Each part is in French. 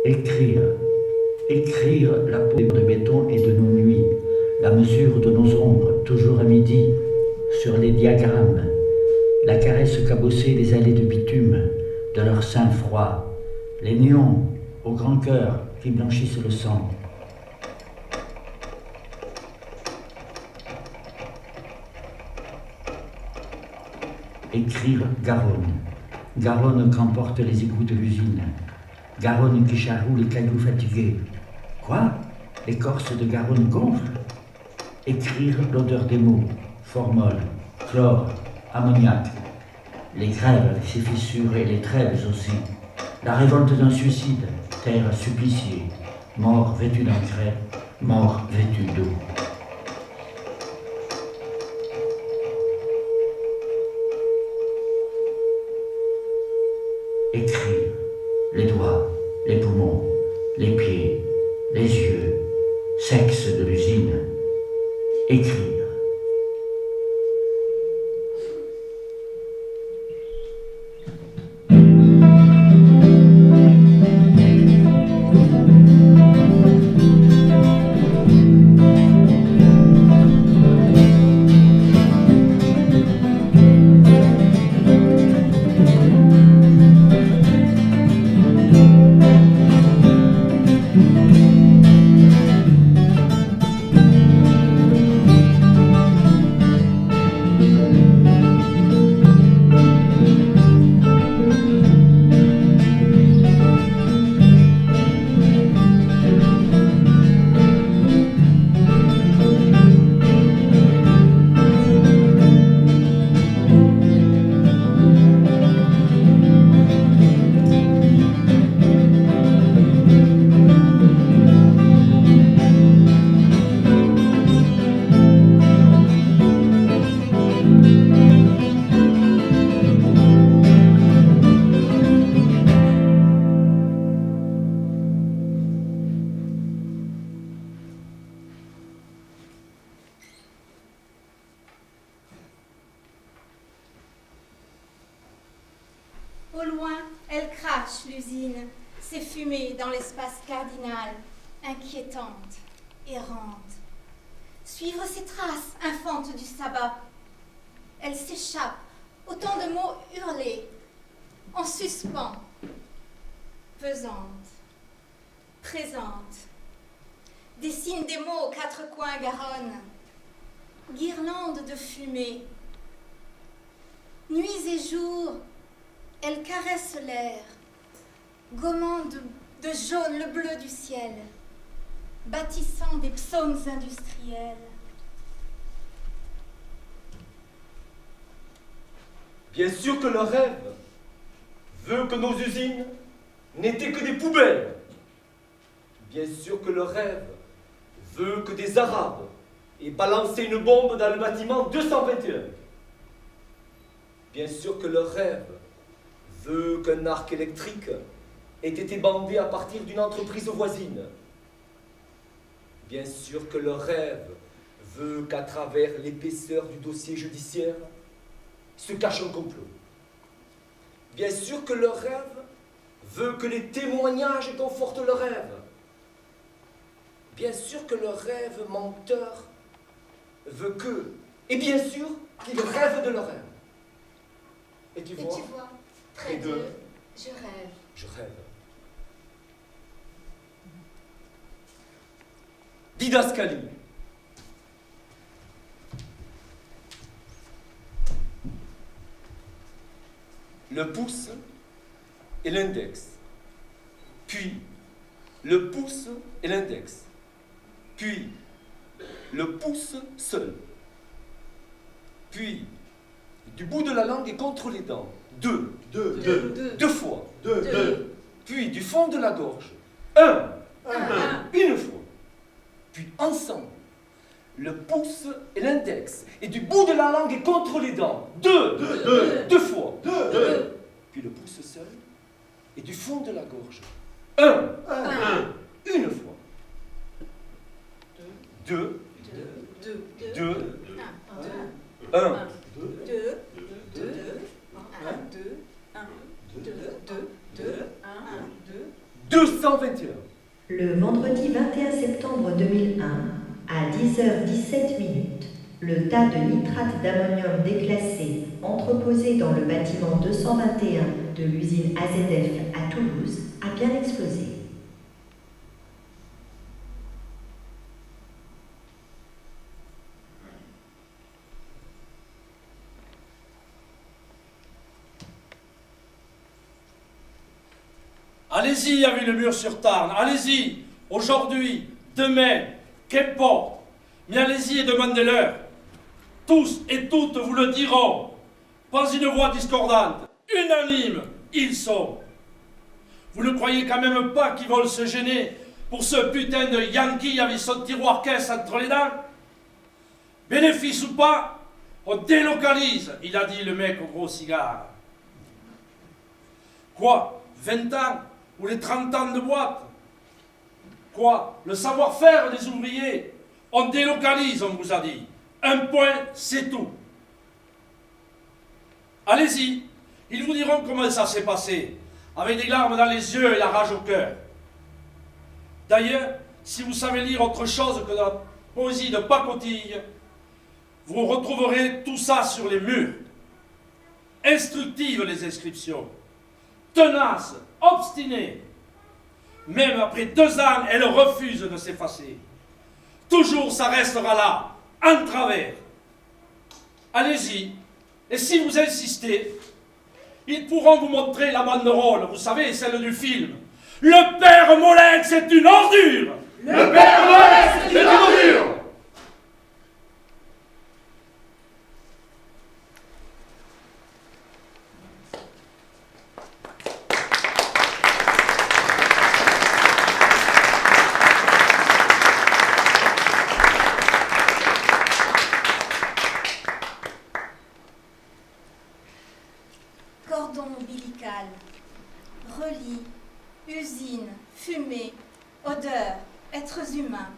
Écrire. Écrire la peau de béton et de nos nuits, la mesure de nos ombres, toujours à midi, sur les diagrammes, la caresse cabossée des allées de bitume, de leurs seins froids, les néons au grand cœur qui blanchissent le sang. Écrire Garonne. Garonne qu'emportent les égouts de l'usine. Garonne qui charroue les cailloux fatigués. Quoi? L'écorce de Garonne gonfle? Écrire l'odeur des mots, formol, chlore, ammoniac. Les grèves, ses fissures et les trêves aussi. La révolte d'un suicide, terre suppliciée. Mort vêtu d'engrais, mort vêtu d'eau. Écrire, les doigts, les poumons, les pieds, les yeux, sexe de l'usine. Écrire. Au loin, elle crache, l'usine, ses fumées dans l'espace cardinal, inquiétante, errante. Suivre ses traces, infante du sabbat. Elle s'échappe, autant de mots hurlés, en suspens, pesante, présente. Dessine des mots aux quatre coins Garonne, guirlande de fumée. Nuits et jours, elle caresse l'air, gommant de jaune le bleu du ciel, bâtissant des psaumes industriels. Bien sûr que le rêve veut que nos usines n'étaient que des poubelles. Bien sûr que le rêve veut que des Arabes aient balancé une bombe dans le bâtiment 221. Bien sûr que le rêve veut qu'un arc électrique ait été bandé à partir d'une entreprise voisine. Bien sûr que le rêve veut qu'à travers l'épaisseur du dossier judiciaire se cache un complot. Bien sûr que le rêve veut que les témoignages confortent le rêve. Bien sûr que le rêve menteur veut que, et bien sûr qu'il rêve de le rêve. Et tu vois, près d'eux, je rêve. Je rêve. Didascalie. Le pouce et l'index. Puis le pouce et l'index. Puis le pouce seul. Puis du bout de la langue et contre les dents. Deux fois. Puis du fond de la gorge. Une fois. Puis ensemble. Le pouce et l'index. Et du bout de la langue et contre les dents. Deux fois. Puis le pouce seul. Et du fond de la gorge. Une fois. Deux. Un. 221. Le vendredi 21 septembre 2001, à 10h17, le tas de nitrate d'ammonium déclassé entreposé dans le bâtiment 221 de l'usine AZF à Toulouse a bien explosé. Allez-y avec le mur sur Tarn, allez-y, aujourd'hui, demain, qu'importe, mais allez-y et demandez-leur. Tous et toutes vous le diront, pas une voix discordante, unanime, ils sont. Vous ne croyez quand même pas qu'ils veulent se gêner pour ce putain de Yankee avec son tiroir caisse entre les dents? Bénéfice ou pas, on délocalise, il a dit le mec au gros cigare. Quoi, 20 ans ou les 30 ans de boîte? Quoi, le savoir-faire des ouvriers? On délocalise, on vous a dit. Un point, c'est tout. Allez-y, ils vous diront comment ça s'est passé, avec des larmes dans les yeux et la rage au cœur. D'ailleurs, si vous savez lire autre chose que de la poésie de pacotille, vous retrouverez tout ça sur les murs. Instructives les inscriptions, tenaces, obstinées. Même après 2 ans, elles refusent de s'effacer. Toujours ça restera là, en travers. Allez-y, et si vous insistez, ils pourront vous montrer la banderole, vous savez, celle du film. Le père Molex est une ordure! Le père Molex est une ordure! Cordon ombilical, relis, usine, fumée, odeur, êtres humains.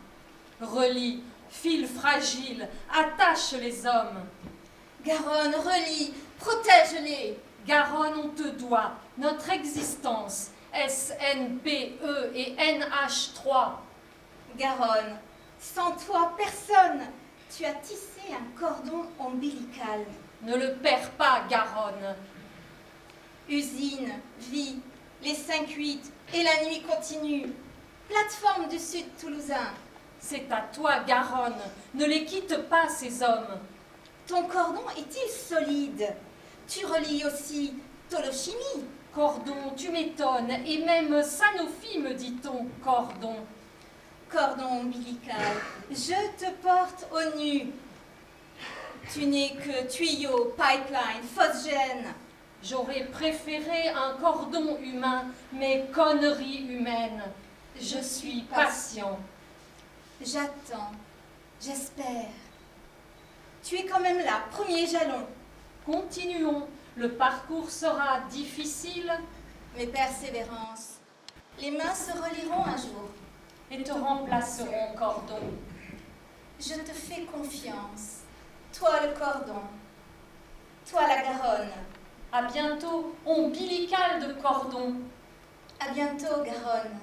Relie, fil fragile, attache les hommes. Garonne, relie, protège-les. Garonne, on te doit notre existence, SNPE et NH3. Garonne, sans toi personne. Tu as tissé un cordon ombilical. Ne le perds pas, Garonne. Usine, vie, les 5-8 et la nuit continue. Plateforme du sud toulousain. C'est à toi, Garonne. Ne les quitte pas, ces hommes. Ton cordon est-il solide? Tu relis aussi Tolochimie. Cordon, tu m'étonnes, et même Sanofi, me dit-on, cordon. Cordon ombilical, je te porte au nu. Tu n'es que tuyau, pipeline, phosgène. J'aurais préféré un cordon humain, mais conneries humaines. Je suis patient. J'attends, j'espère. Tu es quand même là, premier jalon. Continuons. Le parcours sera difficile. Mais persévérance, les mains se relieront un jour. Et te remplaceront, cordon. Je te fais confiance. Toi le cordon, toi la Garonne. À bientôt, ombilical de cordon. À bientôt, Garonne.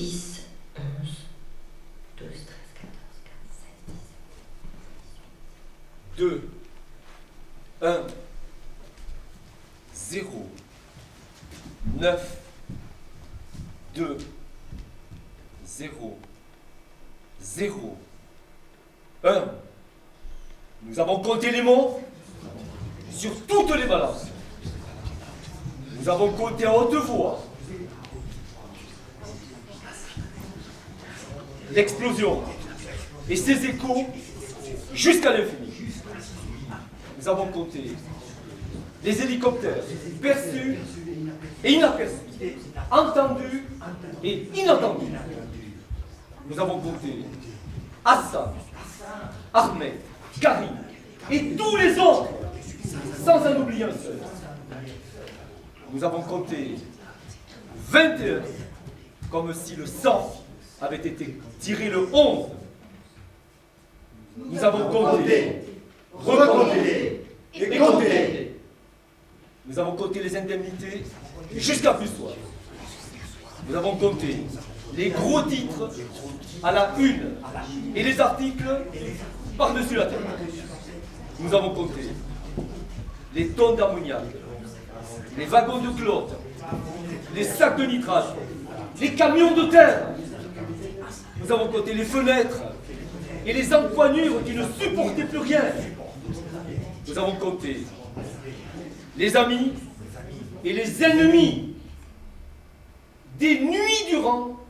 10, 11, 12, 13, 14, 15, 16, 2, 1, 0, 9, 2, 0, 0, 1. Nous avons compté les morts sur toutes les balances. Nous avons compté à haute voix l'explosion et ses échos jusqu'à l'infini. Nous avons compté les hélicoptères perçus et inaperçus, entendus et inentendus. Nous avons compté Hassan, Ahmed, Karim et tous les autres, sans en oublier un seul. Nous avons compté 21, comme si le sang avait été tiré le 11. Nous avons compté, recompté et compté. Nous avons compté les indemnités jusqu'à plus soif. Nous avons compté les gros titres à la une et les articles par-dessus la tête. Nous avons compté les tonnes d'ammoniac, les wagons de chlore, les sacs de nitrate, les camions de terre. Nous avons compté les fenêtres et les empoignures qui ne supportaient plus rien. Nous avons compté les amis et les ennemis. Des nuits durant,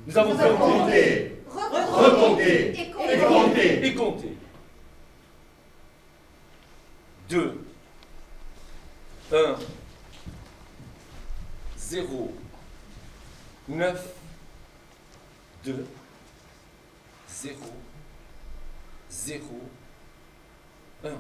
nous avons compté, recompté et compté. 2, 1, 0, 9, 2, 0, 0, 1.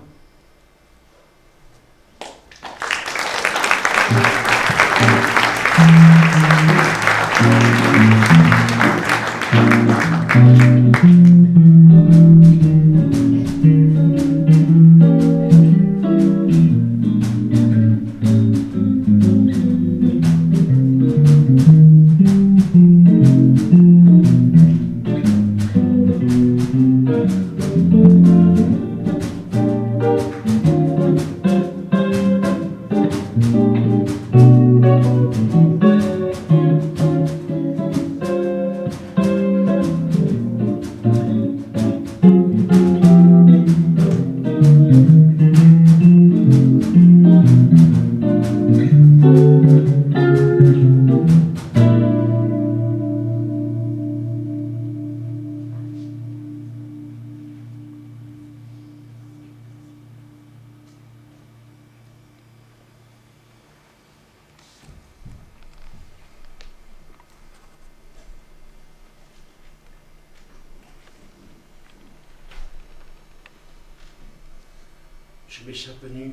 Je m'échappe nu,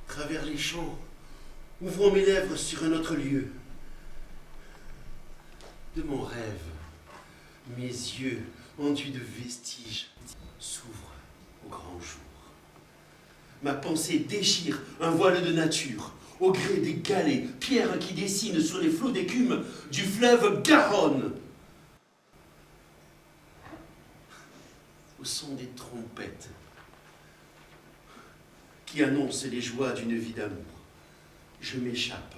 travers les champs, ouvrant mes lèvres sur un autre lieu. De mon rêve, mes yeux, enduits de vestiges, s'ouvrent au grand jour. Ma pensée déchire un voile de nature, au gré des galets, pierres qui dessinent sur les flots d'écume du fleuve Garonne. Au son des trompettes, qui annonce les joies d'une vie d'amour. Je m'échappe,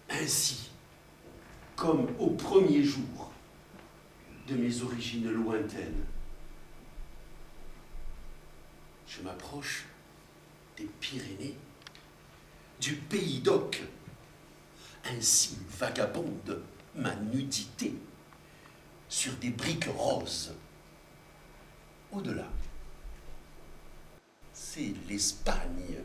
ainsi, comme au premier jour de mes origines lointaines. Je m'approche des Pyrénées, du pays d'Oc. Ainsi vagabonde ma nudité sur des briques roses. Au-delà, c'est l'Espagne.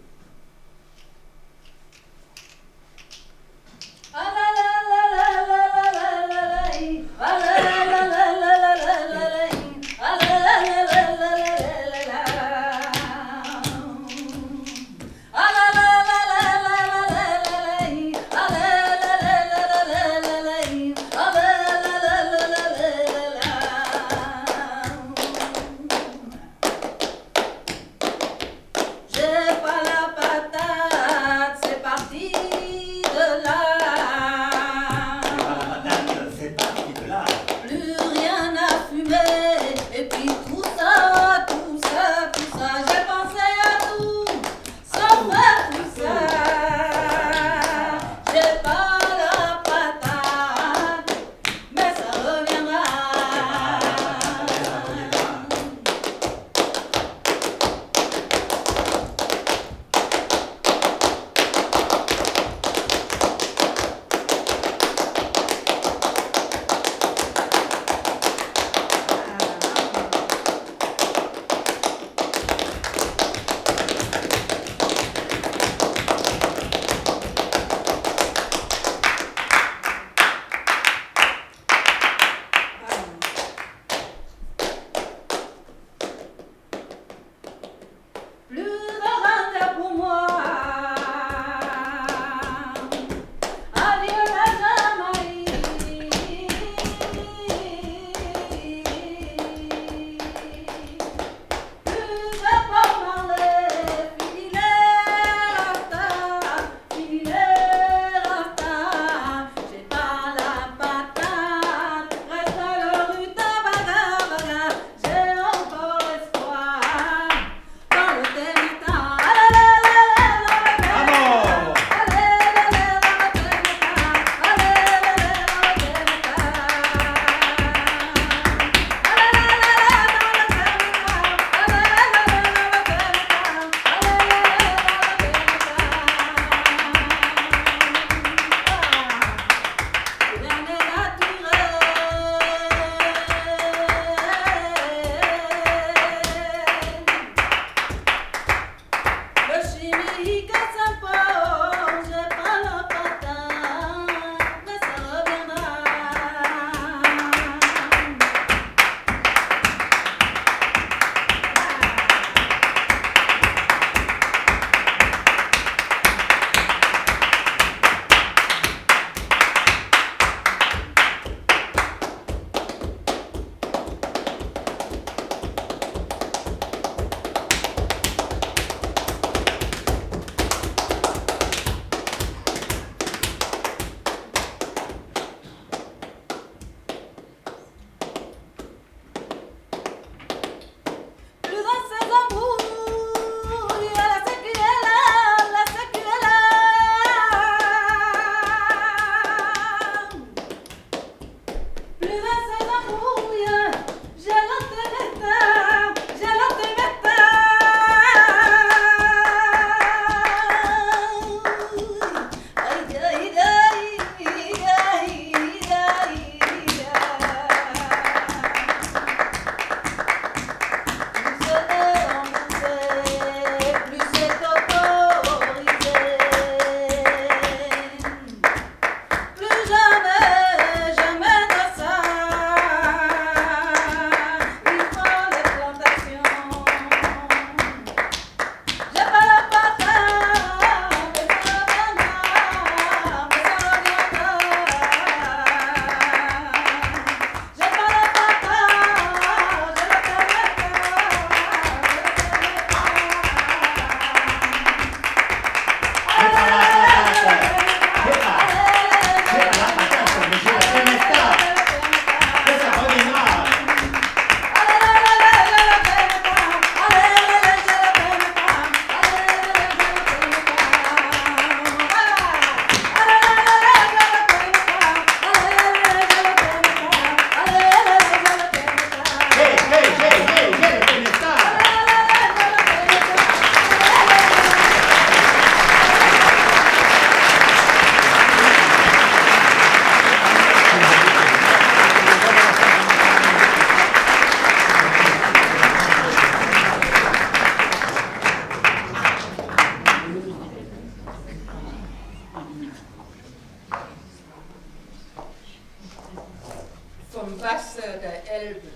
J'ai pas la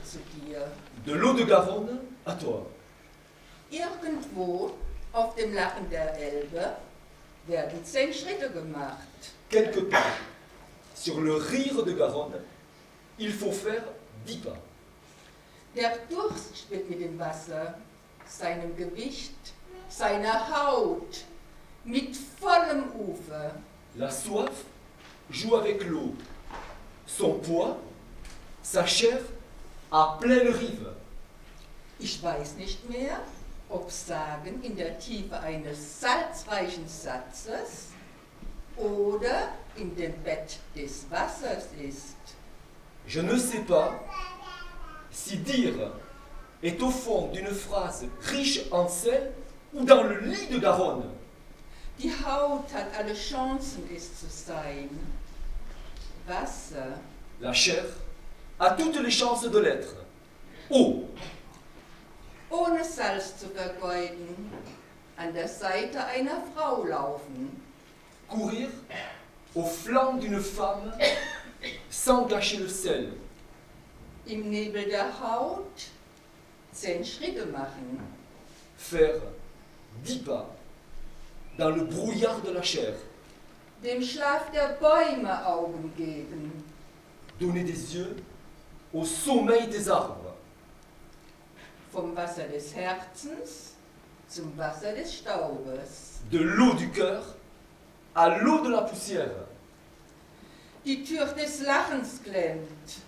zu dir. De l'eau de Garonne à toi. Irgendwo auf dem Lachen der Elbe werden 10 Schritte gemacht. Quelque part, sur le rire de Garonne, il faut faire 10 pas. Der Durst wird mit dem Wasser, seinem Gewicht, seiner Haut, mit vollem Ufer. La soif joue avec l'eau. Son poids, sa chair à pleine rive. Ich weiß nicht mehr, ob Sagen in der Tiefe eines salzreichen Satzes oder in dem Bett des Wassers ist. Je ne sais pas si dire est au fond d'une phrase riche en sel ou dans le lit de Garonne. Die Haut hat alle Chancen, es zu sein. Wasser. La chair a toutes les chances de l'être. Eau, Ohne Salz zu vergeuden, an der Seite einer Frau laufen. courir au flanc d'une femme sans gâcher le sel. Im Nebel der Haut 10 Schritte machen. Faire 10 pas dans le brouillard de la chair. Dem Schlaf der Bäume Augen geben. Donner des yeux au sommeil des arbres. Vom Wasser des Herzens zum Wasser des Staubes. De l'eau du cœur à l'eau de la poussière. Die Tür des Lachens klemmt.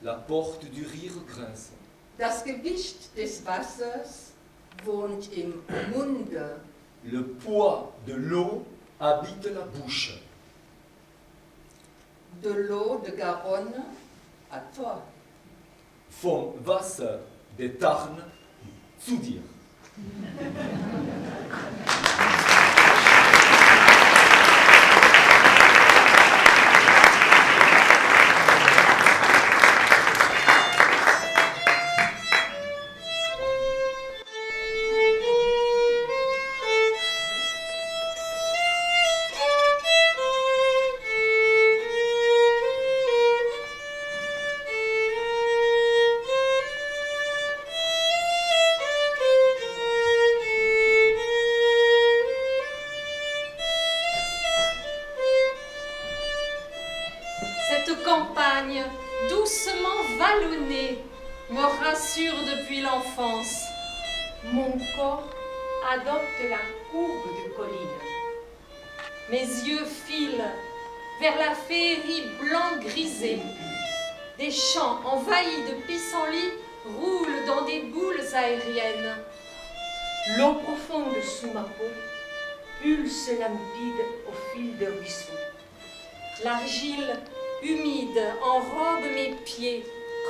La porte du rire grince. Das Gewicht des Wassers wohnt im Munde. Le poids de l'eau habite la bouche. De l'eau de Garonne à toi. Vom Wasser des Tarn zu dir. Cette campagne, doucement vallonnée, me rassure depuis l'enfance. Mon corps adopte la courbe de colline. Mes yeux filent vers la féerie blanc-grisée. Des champs envahis de pissenlits roulent dans des boules aériennes. L'eau profonde sous ma peau pulse limpide au fil de ruisseaux. L'argile humide enrobe mes pieds,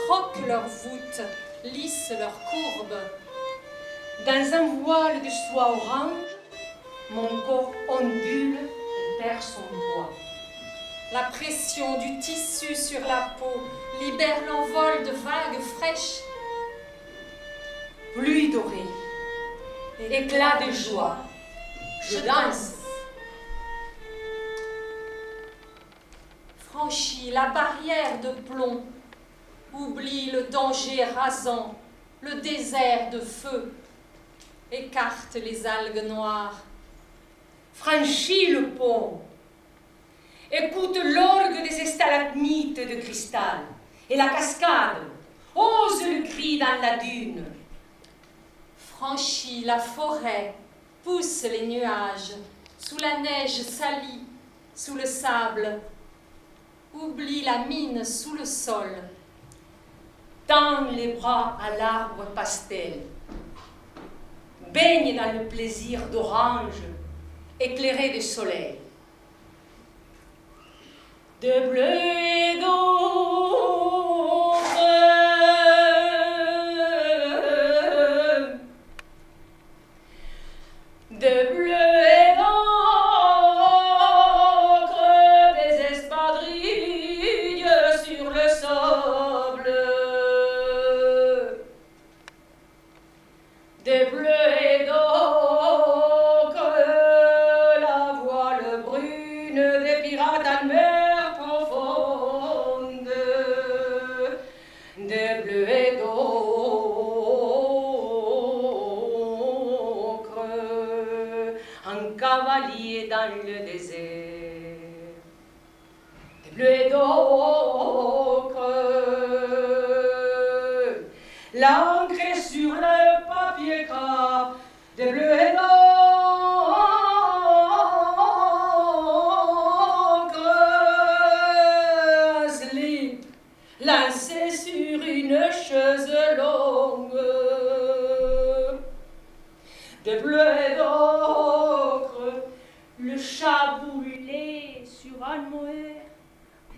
croque leurs voûtes, lisse leurs courbes. Dans un voile de soie orange, mon corps ondule et perd son poids. La pression du tissu sur la peau libère l'envol de vagues fraîches. Pluie dorée, éclat de joie, je danse. Franchis la barrière de plomb, oublie le danger rasant, le désert de feu, écarte les algues noires. Franchis le pont, écoute l'orgue des stalagmites de cristal et la cascade, ose le cri dans la dune. Franchis la forêt, pousse les nuages, sous la neige salie, sous le sable. Oublie la mine sous le sol. Tends les bras à l'arbre pastel. Baigne dans le plaisir d'orange, éclairé de soleil. De bleu et d'ocre, de bleu et d'ocre, des espadrilles sur le sable. De bleu et d'ocre, la voile brune des pirates en mer profonde. dans le désert. Des bleus d'ocre, l'encre sur le papier gras, des bleus d'ocre, slip, lancé sur une chaise longue, des bleus d'ocre, le chat boulé sur un moher,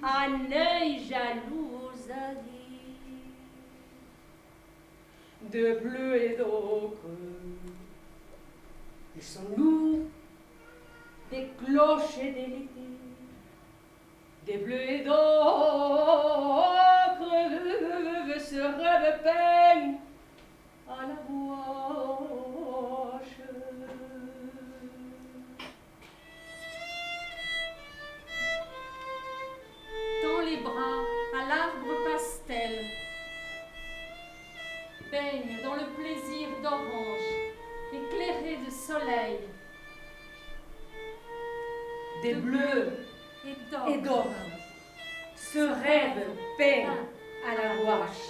un œil jaloux à dire, de bleu et d'ocre, ils sont lourds, des cloches et des l'été, des bleus et d'ocre, se rêve peine à la gouache. Tends les bras à l'arbre pastel, baigne dans le plaisir d'orange, éclairé de soleil, Des bleus et et d'or. d'or, ce rêve peine à la gouache.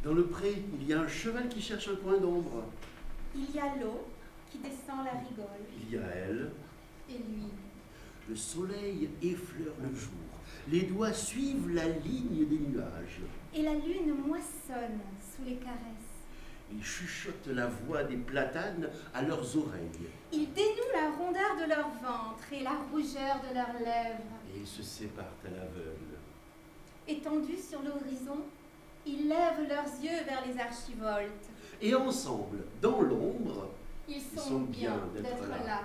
Dans le pré, il y a un cheval qui cherche un coin d'ombre. Il y a l'eau qui descend la rigole. Il y a elle. Et lui. Le soleil effleure le jour. Les doigts suivent la ligne des nuages. Et la lune moissonne sous les caresses. Ils chuchotent la voix des platanes à leurs oreilles. Ils dénouent la rondeur de leur ventre et la rougeur de leurs lèvres. Et ils se séparent à l'aveugle. Étendus sur l'horizon, ils lèvent leurs yeux vers les archivoltes. Et ensemble, dans l'ombre, Ils sont sont bien bien d'être d'être là. là.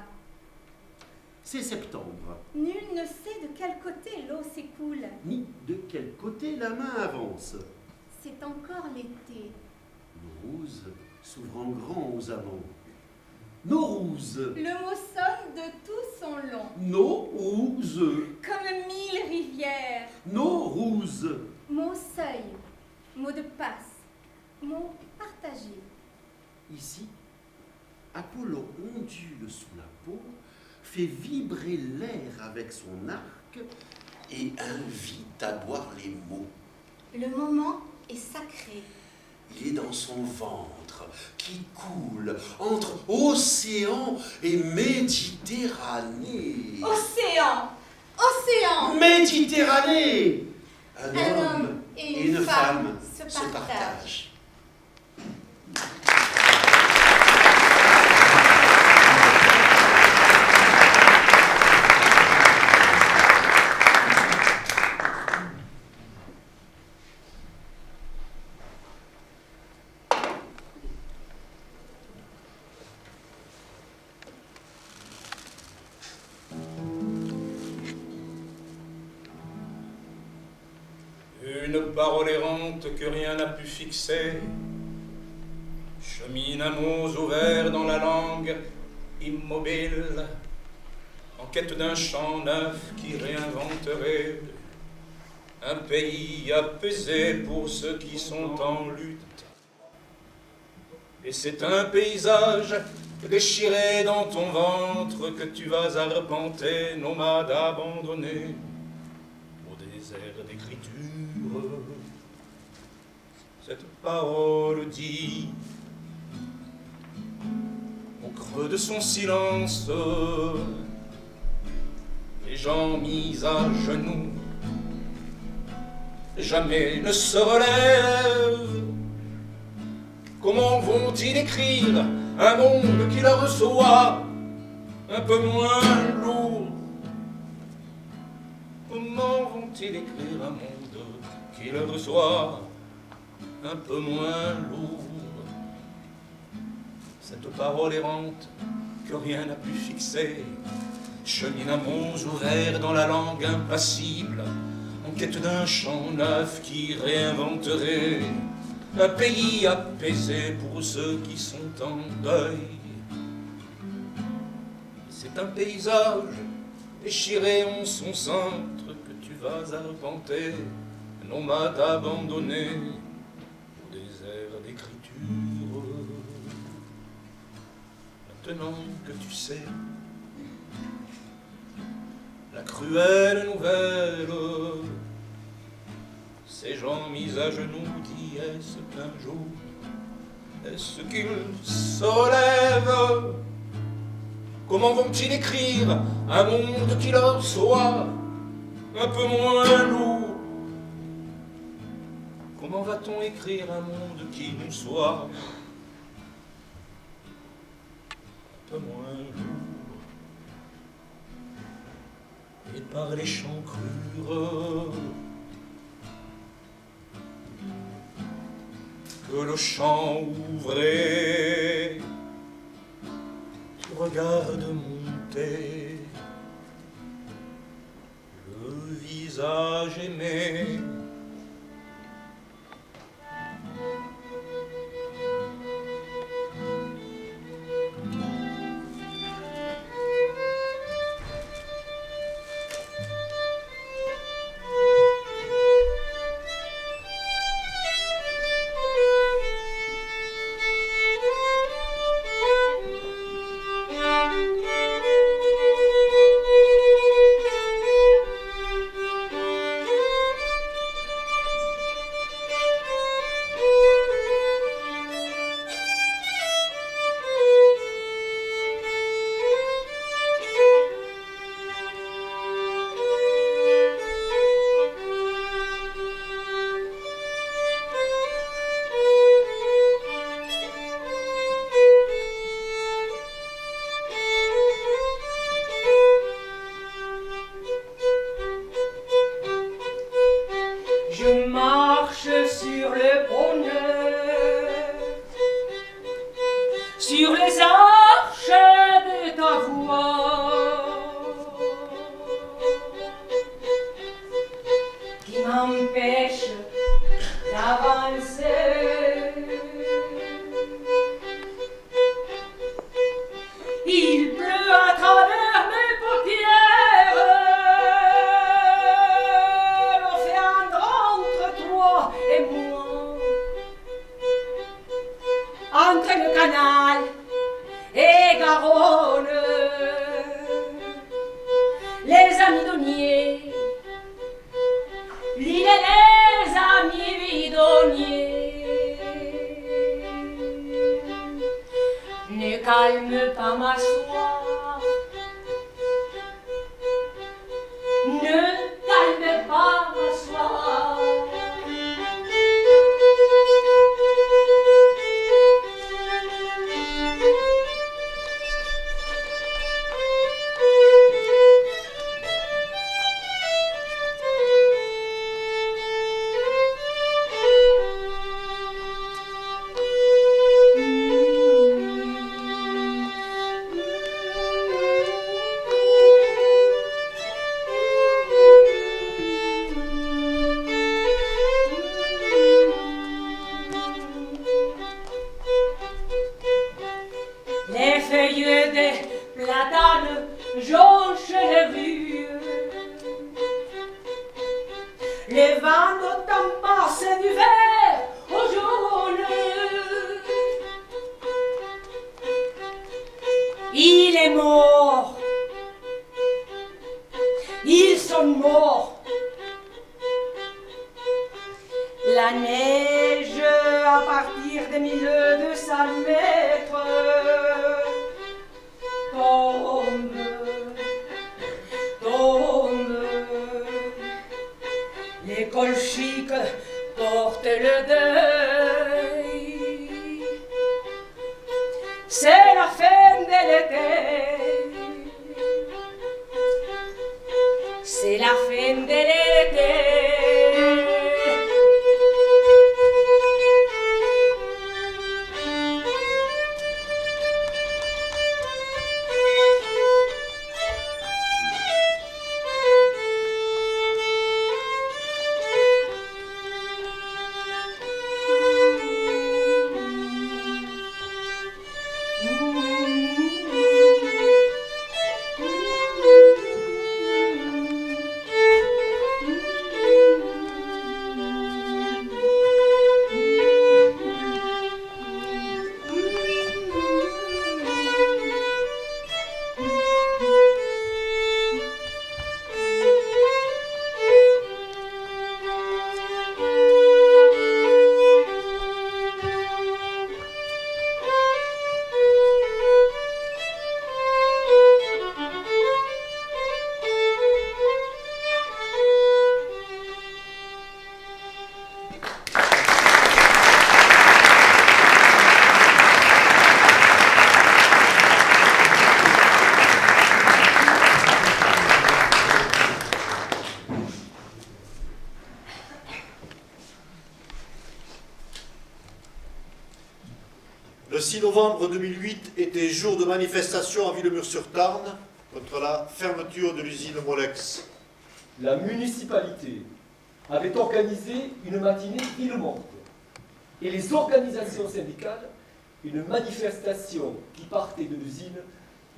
c'est septembre. Nul ne sait de quel côté l'eau s'écoule. Ni de quel côté la main avance. C'est encore l'été. Nos rouses s'ouvrent en grand aux amants. Nos rouses, Le mot sonne de tout son long, nos rouses, comme 1000 rivières. nos rouses. Mot seuil, mot de passe, mot partagé. Ici, Apollo ondule sous la peau, fait vibrer l'air avec son arc et invite à boire les mots. Le moment est sacré. Il est dans son ventre qui coule entre océan et Méditerranée. Océan, océan. Méditerranée! Un Un homme homme et une femme se partagent. partagent. Une parole errante que rien n'a pu fixer, chemine à mots ouverts dans la langue immobile, en quête d'un chant neuf qui réinventerait un pays apaisé pour ceux qui sont en lutte. Et c'est un paysage déchiré dans ton ventre que tu vas arpenter, nomade abandonné au désert d'écriture. Cette parole dit, au creux de son silence, les gens mis à genoux jamais ne se relèvent. Comment vont-ils écrire un monde qui leur soit un peu moins lourd? Comment vont-ils écrire un monde qui leur soit un peu moins lourd? Cette parole errante que rien n'a pu fixer chemine à mots ouverts dans la langue impassible, en quête d'un chant neuf qui réinventerait un pays apaisé pour ceux qui sont en deuil. C'est un paysage déchiré en son centre que tu vas arpenter, nomade abandonné au désert d'écriture. Maintenant que tu sais la cruelle nouvelle, ces gens mis à genoux disent qu'un jour, est-ce qu'ils se relèvent? Comment vont-ils écrire un monde qui leur soit un peu moins lourd? Comment va-t-on écrire un monde qui nous soit un peu moins lourd? Et par les chancrures que le champ ouvrait, tu regardes monter le visage aimé. 6 novembre 2008 était jour de manifestation à Villemur-sur-Tarn contre la fermeture de l'usine Molex. La municipalité avait organisé une matinée ville-morte et les organisations syndicales une manifestation qui partait de l'usine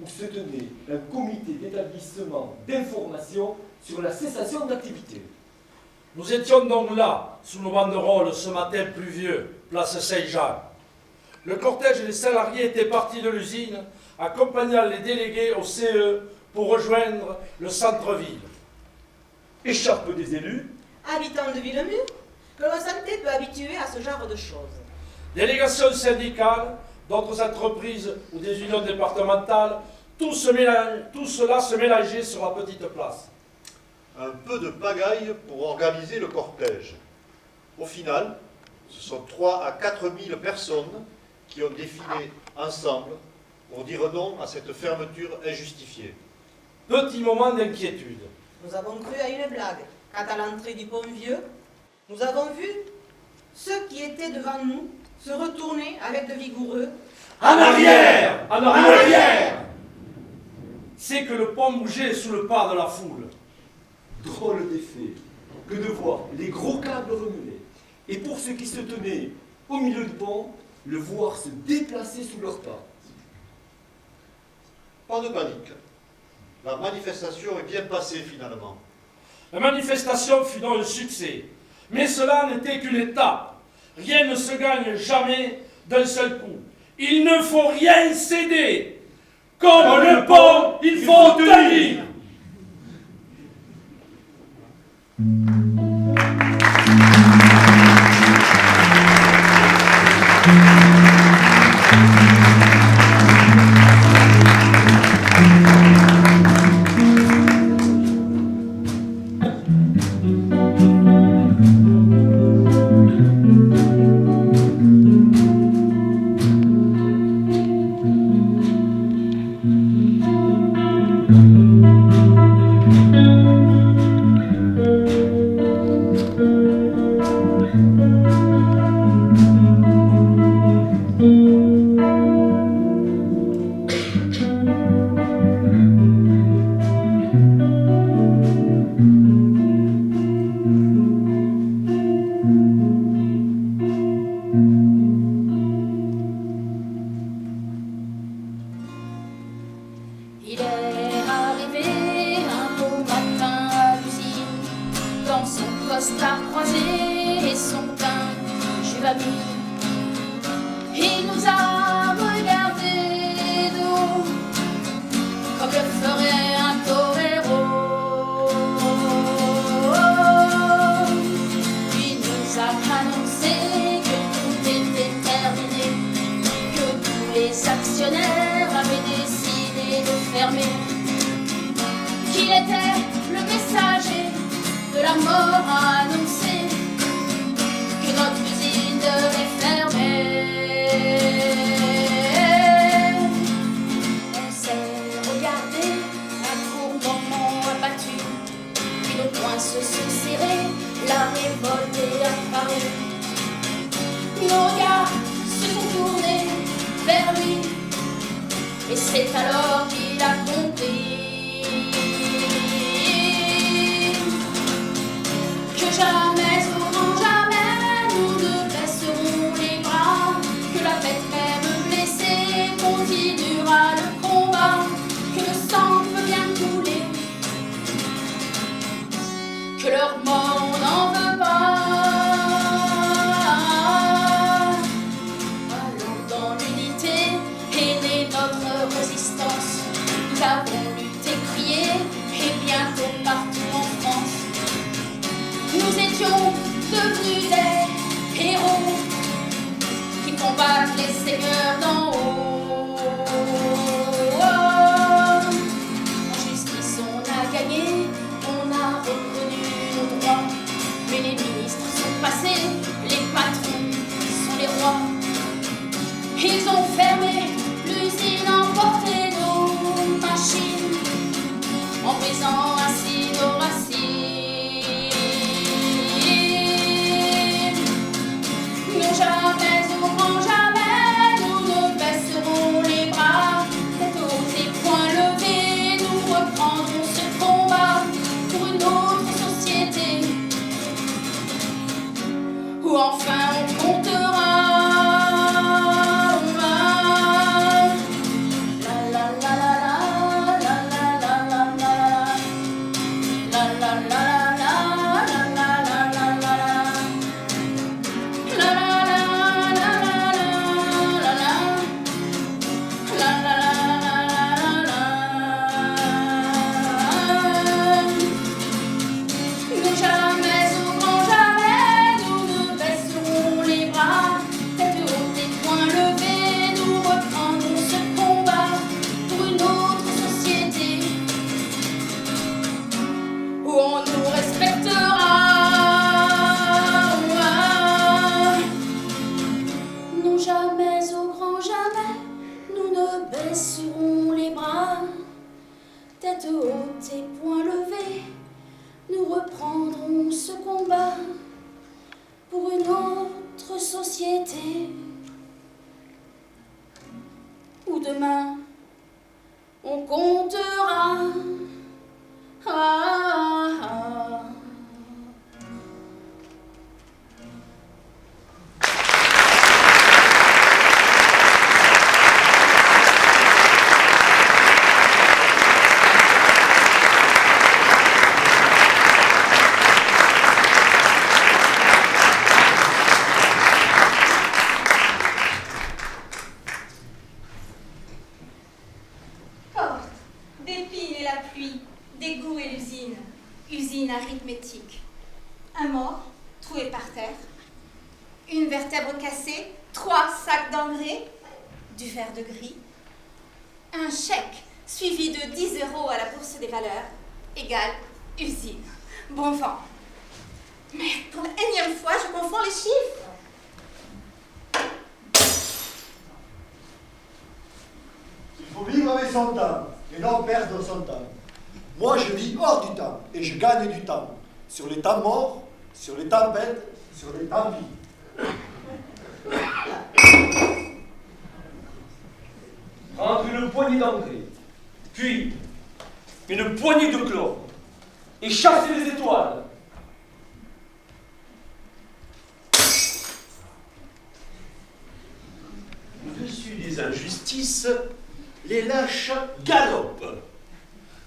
où se tenait un comité d'établissement d'information sur la cessation d'activité. Nous étions donc là, sous nos banderoles, ce matin pluvieux, place Saint-Jean. Le cortège des salariés était parti de l'usine, accompagnant les délégués au CE pour rejoindre le centre-ville. Écharpe des élus, Habitants de Villemur, que l'on sentait peu habitués à ce genre de choses. Délégations syndicales, d'autres entreprises ou des unions départementales, tout cela se mélangeait sur la petite place. Un peu de pagaille pour organiser le cortège. Au final, ce sont 3 à 4 000 personnes qui ont défilé ensemble pour dire non à cette fermeture injustifiée. Petit moment d'inquiétude. Nous avons cru à une blague. Quant à l'entrée du pont vieux, nous avons vu ceux qui étaient devant nous se retourner avec de vigoureux « En arrière ! En arrière !» C'est que le pont bougeait sous le pas de la foule. drôle d'effet que de voir les gros câbles remuer et pour ceux qui se tenaient au milieu du pont, le voir se déplacer sous leurs pas. Pas de panique. La manifestation est bien passée finalement. La manifestation fut donc un succès, mais cela n'était qu'une étape. Rien ne se gagne jamais d'un seul coup. Il ne faut rien céder. Comme le pont, il faut tenir. Jamais, au grand jamais, nous ne Tête haute et poing levé, nous reprendrons ce combat pour une autre société. Où demain, on comptera. Ah, ah. Arithmétique. Un mort, trouvé par terre, une vertèbre cassée, 3 sacs d'engrais, du verre de gris, un chèque suivi de 10 € à la bourse des valeurs, égale usine. Bon vent. Mais pour la énième fois, je confonds les chiffres. Il faut vivre avec son temps et non perdre son temps. Moi, je vis hors du temps et je gagne du temps. Sur les temps morts, sur les tempêtes, sur les temps vides. Prendre une poignée d'engrais, puis une poignée de chlore, et chasser les étoiles. Au-dessus des injustices, les lâches galopent.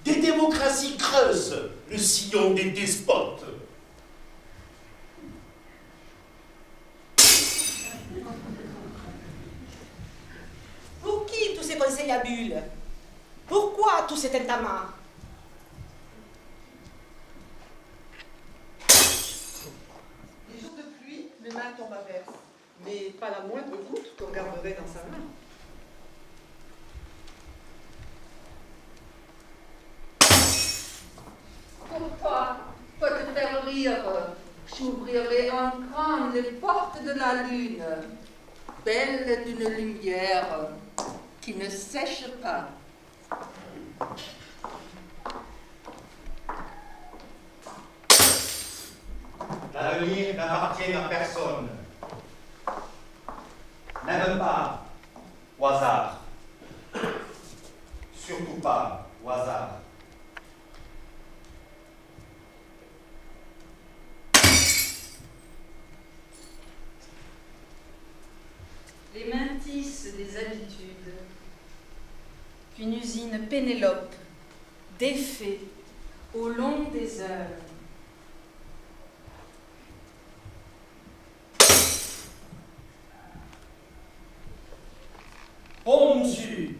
Des démocraties creusent le sillon des despotes. Pour qui tous ces conseils à bulles? Pourquoi tout cet entamant? Les jours de pluie, le mal tombe à verse, mais pas la moindre goutte qu'on garderait dans sa main. Pour toi, pour te faire rire, j'ouvrirai en grand les portes de la lune, belle d'une lumière qui ne sèche pas. L'avenir n'appartient à personne. N'aime pas au hasard. Surtout pas au hasard. Les mains tissent des habitudes qu'une usine Pénélope défait au long des heures. Oh monsieur,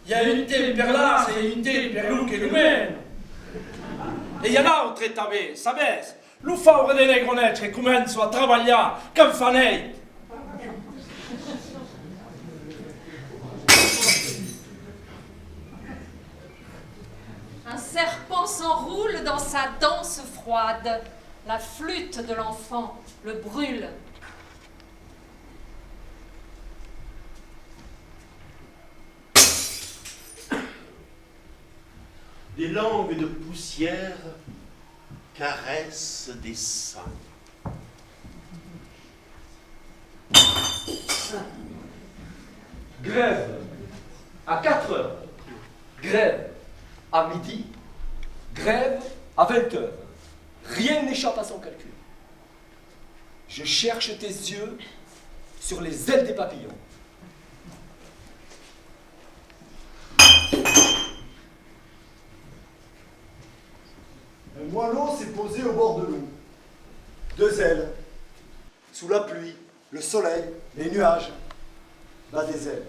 il y a une telle perlas et une telle perlou che l'humaine. E il y en a altre també, sabes? Lo faure de negronets che comenzo a travagliare con fanei. Un serpent s'enroule dans sa danse froide. La flûte de l'enfant le brûle. Des langues de poussière caressent des seins. Grève à 4 heures. Grève à midi. Grève à 20 heures. Rien n'échappe à son calcul. Je cherche tes yeux sur les ailes des papillons. Un moineau s'est posé au bord de l'eau. 2 ailes. Sous la pluie, le soleil, les nuages. Bat des ailes.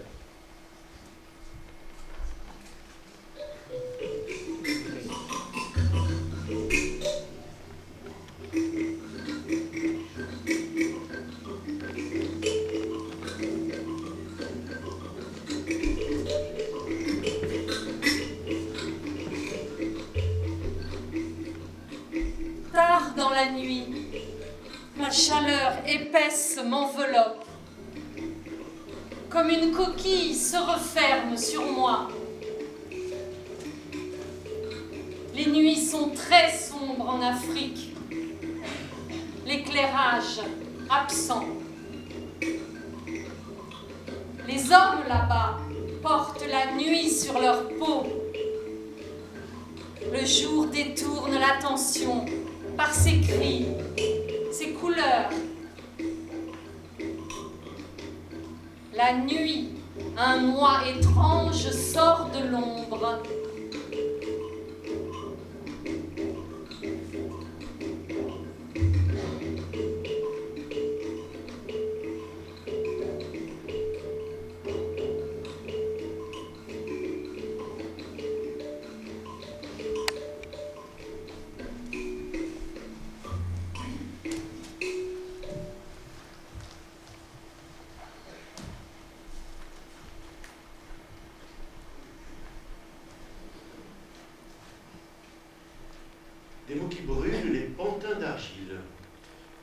Tard dans la nuit, ma chaleur épaisse m'enveloppe. Comme une coquille se referme sur moi. Les nuits sont très sombres en Afrique. L'éclairage absent. Les hommes là-bas portent la nuit sur leur peau. Le jour détourne l'attention par ses cris, ses couleurs. La nuit, un moi étrange sort de l'ombre. Des mots qui brûlent les pantins d'argile.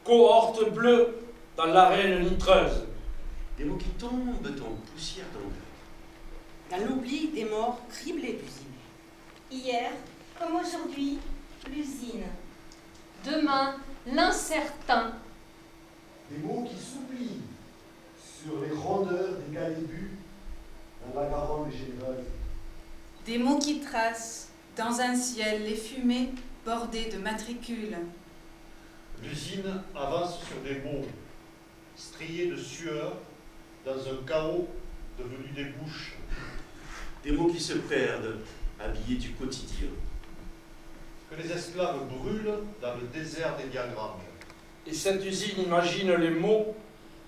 Cohorte bleue dans l'arène nitreuse. Des mots qui tombent en poussière d'engrais. Dans l'oubli des morts criblés d'usines. Hier, comme aujourd'hui, l'usine. Demain, l'incertain. Des mots qui s'oublient sur les rondeurs des galébus dans la Garonne généreuse. Des mots qui tracent dans un ciel les fumées bordées de matricules. L'usine avance sur des mots, striés de sueur, dans un chaos devenu des bouches. Des mots qui se perdent, habillés du quotidien. Que les esclaves brûlent dans le désert des diagrammes. Et cette usine imagine les mots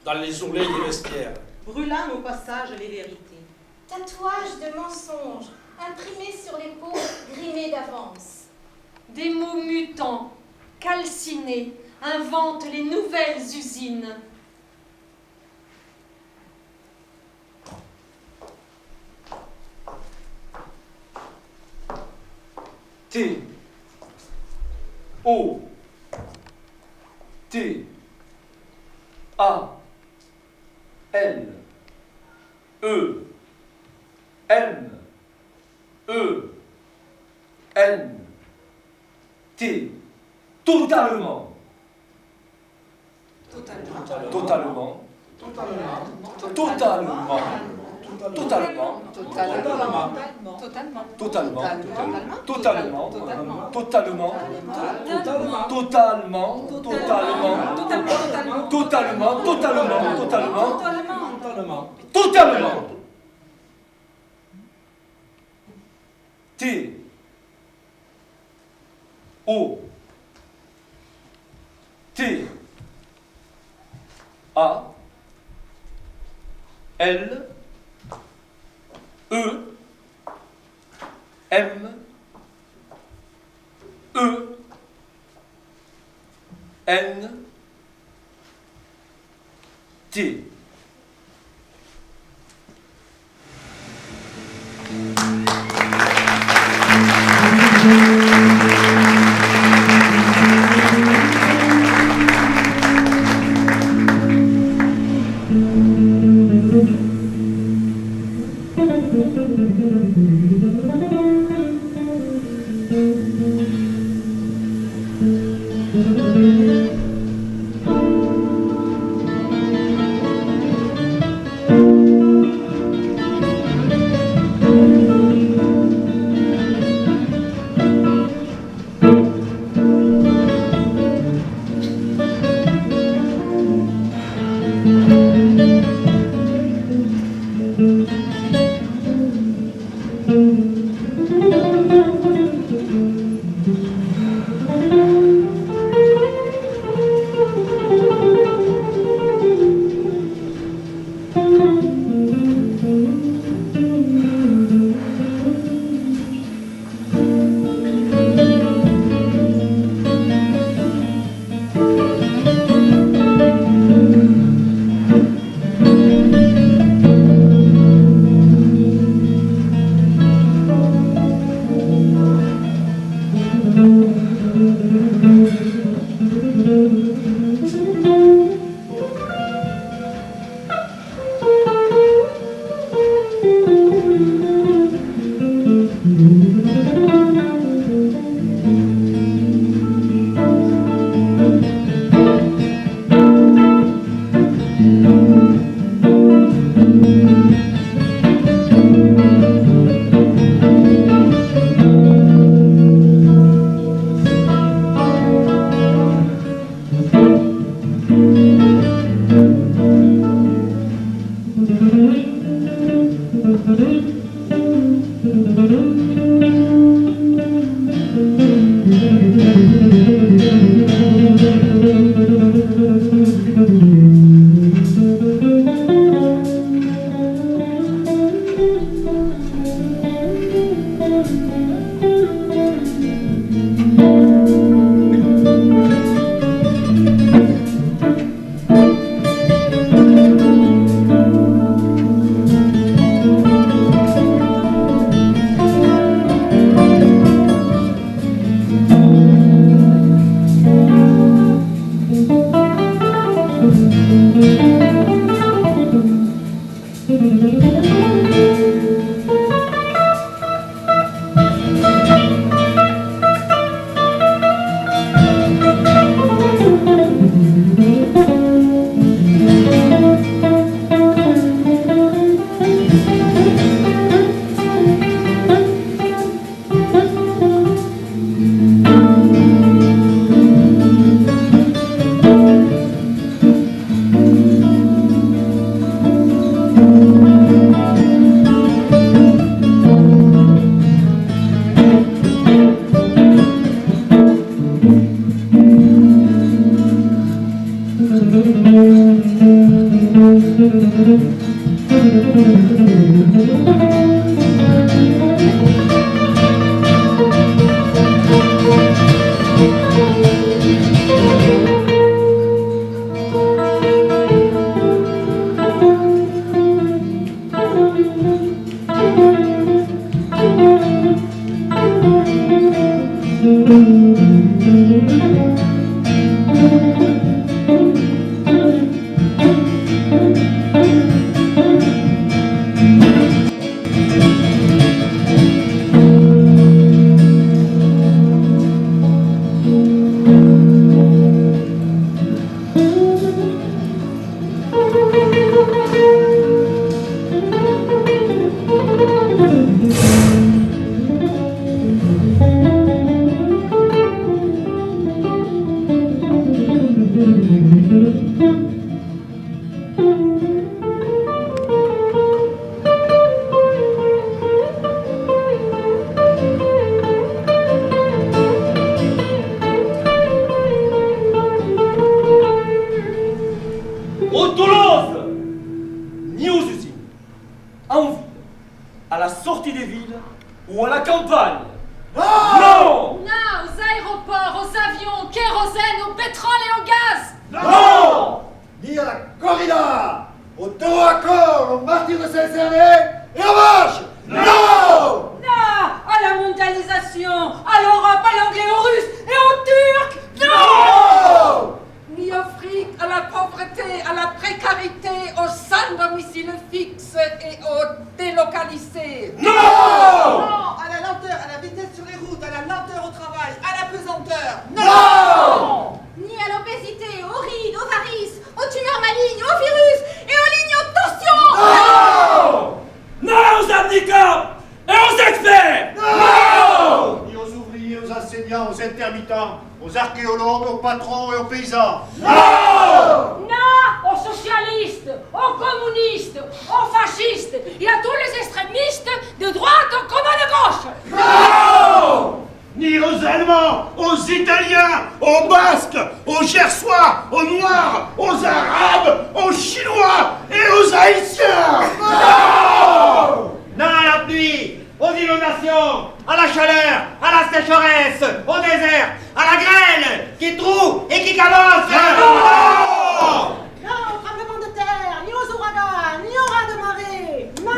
dans les ourlets des vestiaires. Brûlant au passage les vérités. Tatouage de mensonges, imprimés sur les peaux, grimés d'avance. Des mots mutants, calcinés, inventent les nouvelles usines. T. O. T. A. N. E. M. E. N. T. Totalement. Totalement. Totalement. Totalement. Totalement. Totalement. Totalement. Totalement. Totalement. Totalement. T. O. T. A. L. E. M. E. N. T. Au Toulouse, ni aux usines, en ville, à la sortie des villes ou à la campagne. Non! Non, aux aéroports, aux avions, au kérosène, au pétrole et au gaz. Non! Ni à la corrida, au dos à corps, au martyr de Saint-Cerné et au vache. Non! Non à la mondialisation, à l'Europe, à l'anglais, aux Russes et aux Turcs. Non! Ni au fric, à la pauvreté, à la précarité, aux sans domicile fixe et aux délocalisés. Non! Non, à la lenteur, à la vitesse sur les routes, à la lenteur au travail, à la pesanteur. Non! Ni à l'obésité, aux rides, aux varices, aux tumeurs malignes, aux virus et aux lignes haute tension. Non! Non aux handicaps et aux experts. Non! Ni aux ouvriers, aux enseignants, aux intermittents, aux archéologues, aux patrons et aux paysans. Non! Non aux socialistes, aux communistes, aux fascistes et à tous les extrémistes de droite comme de gauche. Non! Ni aux Allemands, aux Italiens, aux Basques, aux Gersois, aux Noirs, aux Arabes, aux Chinois et aux Haïtiens. Non! Non à la pluie, aux inondations, à la chaleur, à la sécheresse, au désert, à la grêle qui troue et qui cabosse. Non! Non au tremblement de terre, ni aux ouragans, ni aux raz de marée. Non!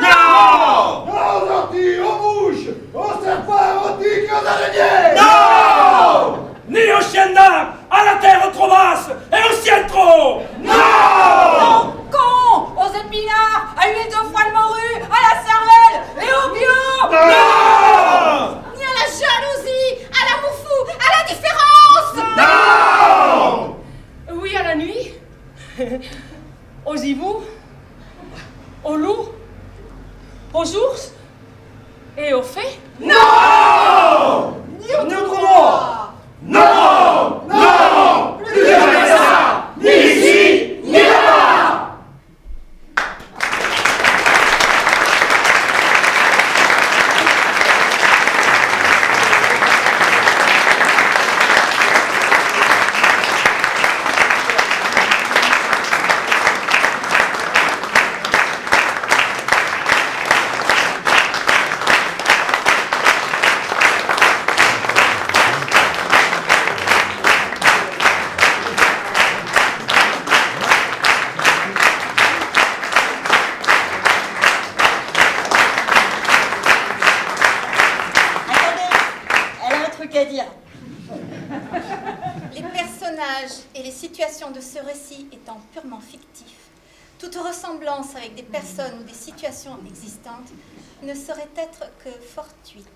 Non aux orties, aux mouches, aux serpents, aux tiques et aux araignées. Non! Ni aux chiens d'âme, à la terre trop basse et au ciel trop haut. Non! Con aux épinards, à l'huile de foie de morue, à la cervelle et au bio. Non! Ni à la jalousie, à la moufou, à la différence. Non! Oui à la nuit, aux hiboux, aux loups, aux qu'à dire. Les personnages et les situations de ce récit étant purement fictifs, toute ressemblance avec des personnes ou des situations existantes ne saurait être que fortuite.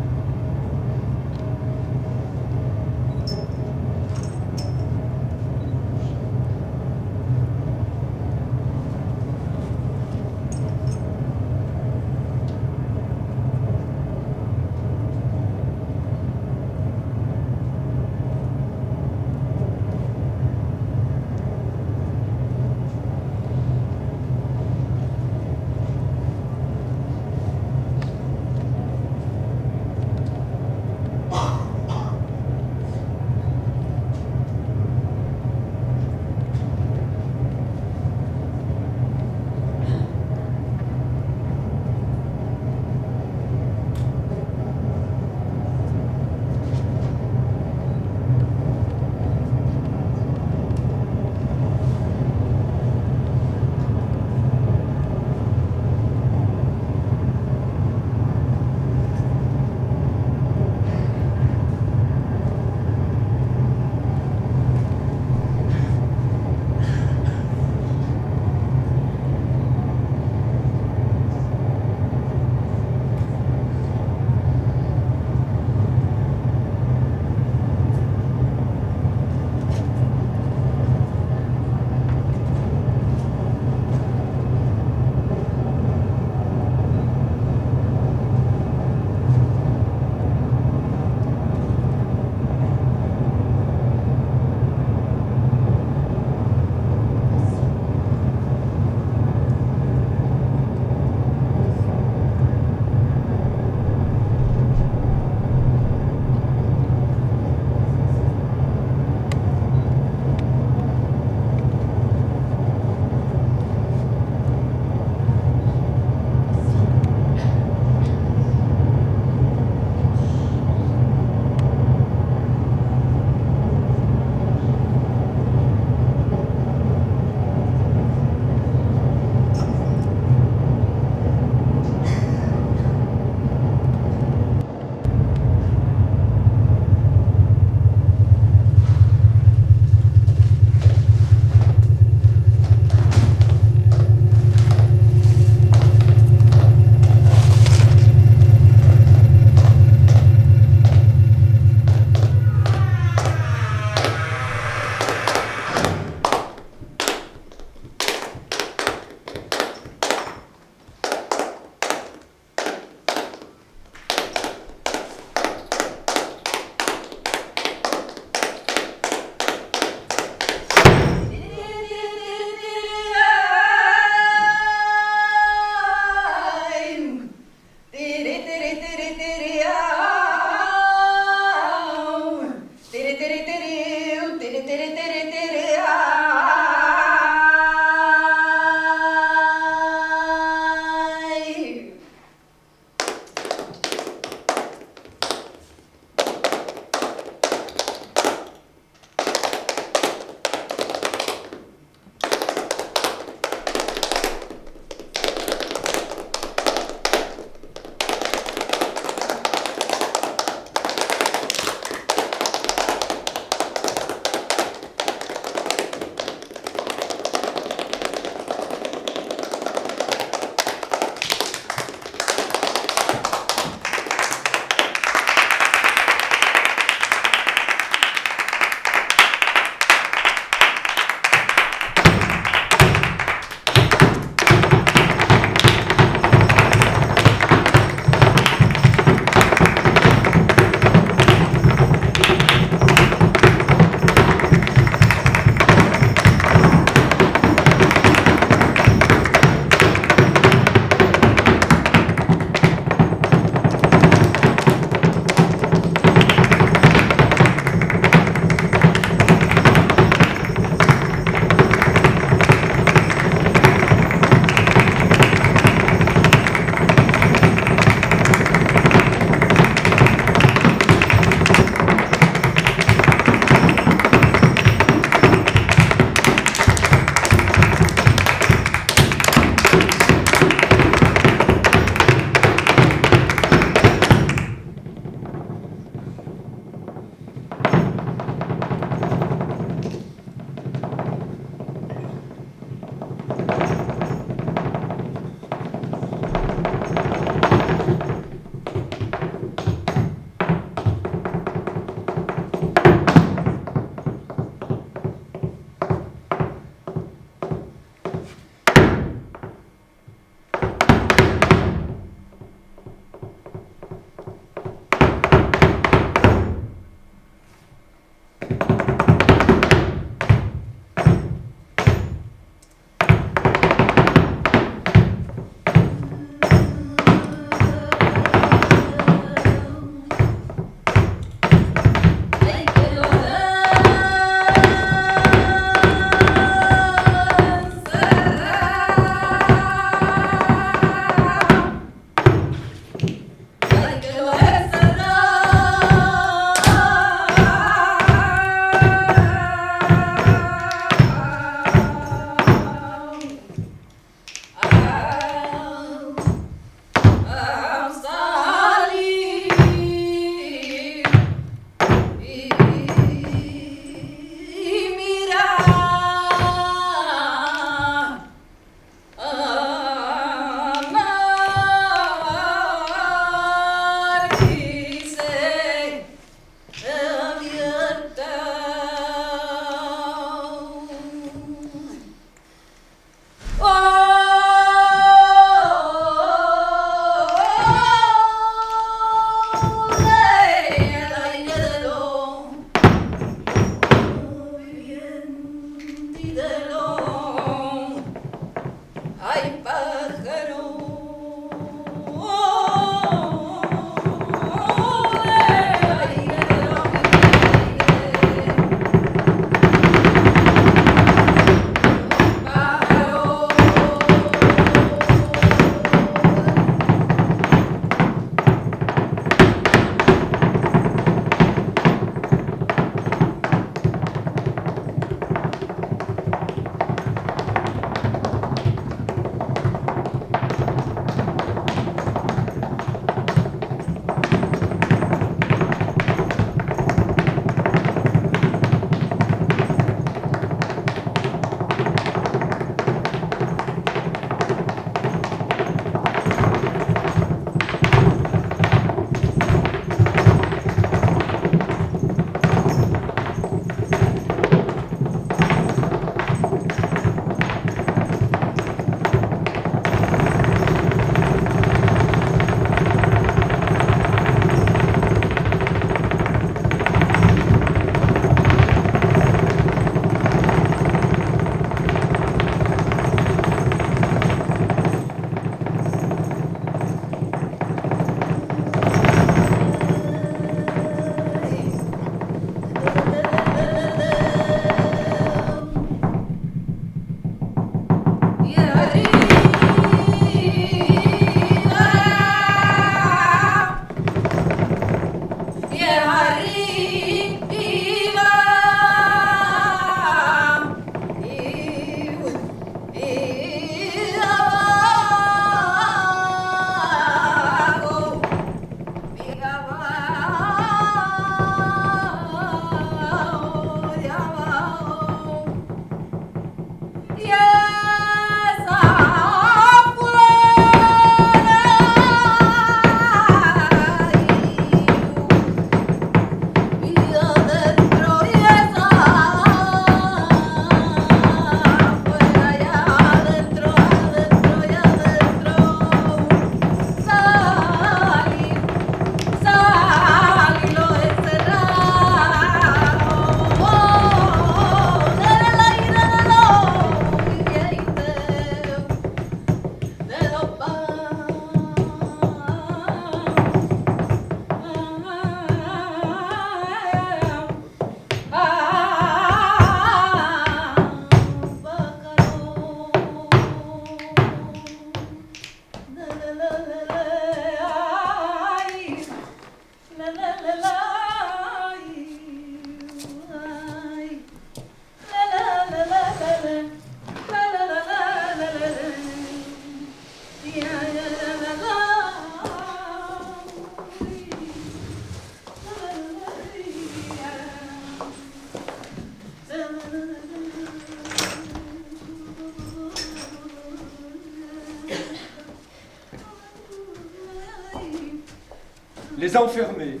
Les enfermés.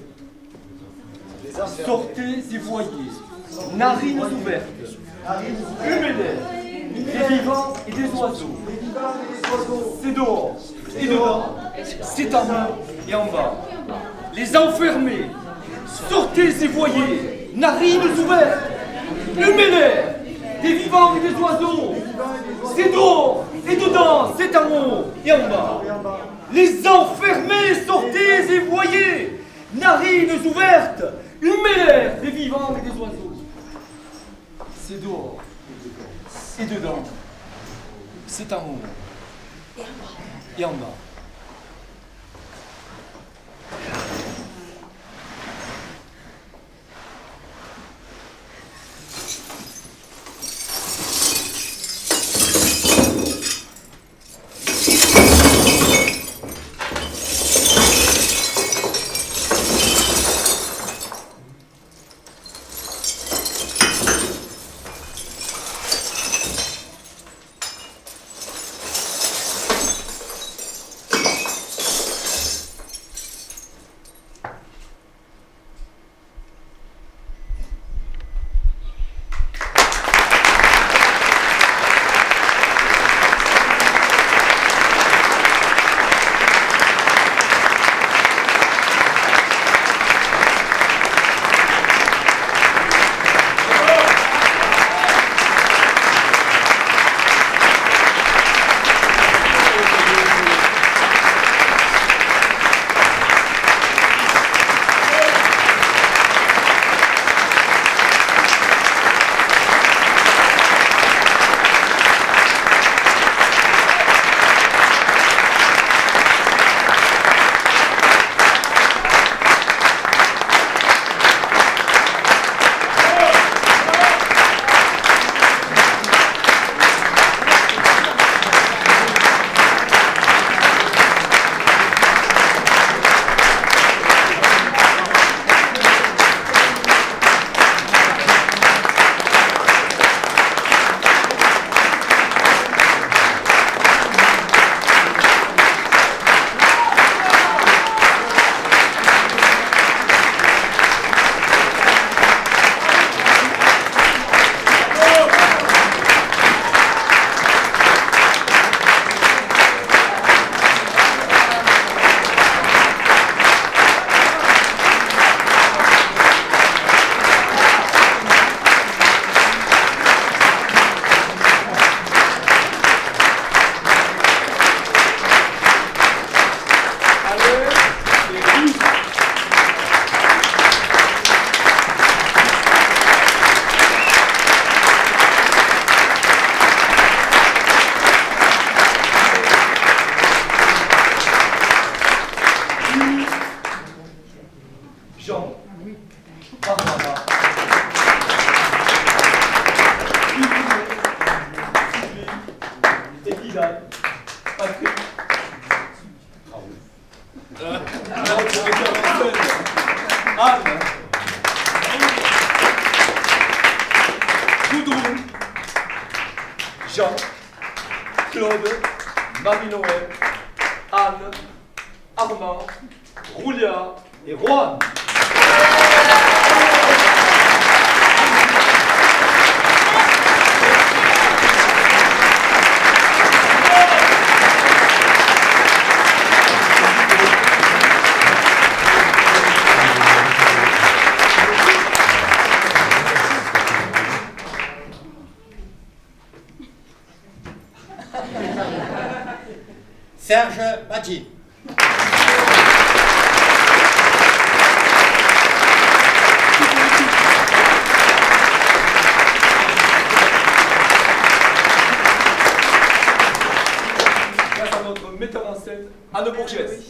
Sortez et voyez. Narines ouvertes. Humez-les. Des vivants et des oiseaux. C'est dehors et dedans. C'est en haut et en bas. Les enfermés. Sortez et voyez. Narines ouvertes. Humez-les. Des vivants et des oiseaux. C'est dehors et dedans. C'est en haut et en bas. Les enfermés. Sortez et voyez. Narines ouvertes. Humez-les. Des vivants et des oiseaux. C'est dehors et dedans. C'est en haut et en bas. Jean, Claude, Marie-Noël, Anne, Armand, Roulia et Juan. Serge Badji. Grâce à notre metteur en scène, Anne Bourgès.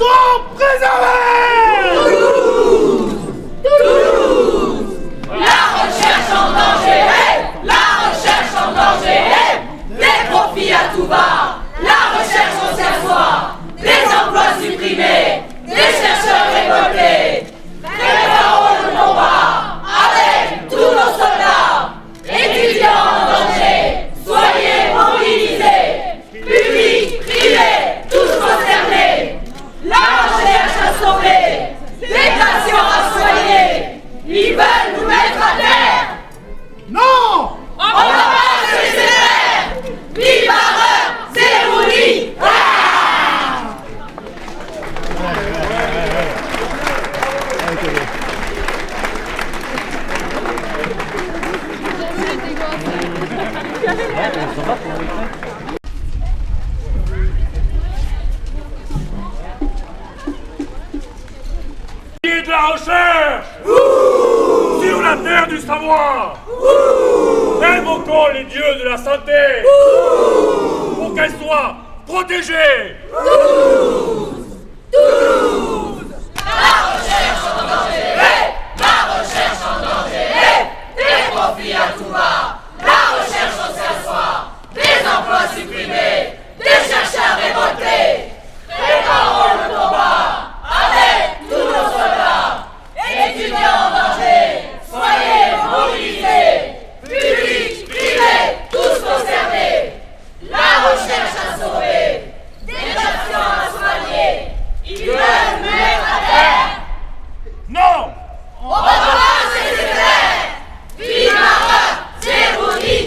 seront préservés. La recherche en danger, la recherche en danger, des profits à tout va, la recherche au servoir, des emplois supprimés, des chercheurs révoltés. Préparons le combat avec tous nos soldats, étudiants en danger, soyez mobilisés, public, privé, tous concernés. La recherche à sauver, des patients à soigner, ils veulent nous mettre à terre. Non! On va pas se laisser faire. Vive Mareur, c'est Rouli. De la recherche sur la terre du savoir. Invoquons les dieux de la santé pour qu'elle soit protégée. La recherche en danger, la recherche en danger, des profits à tout va, la recherche au servoir, des emplois supprimés, des chercheurs révoltés. Préparons le combat avec tous nos soldats, étudiants en danger, soyez mobilisés, public, privé, tous concernés. La recherche à sauver, des patients à soigner, ils veulent nous mettre à terre. Non! On va pas se laisser faire. Vive Mareur, c'est Rouli.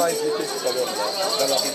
Ils étaient tout à l'heure dans la rue.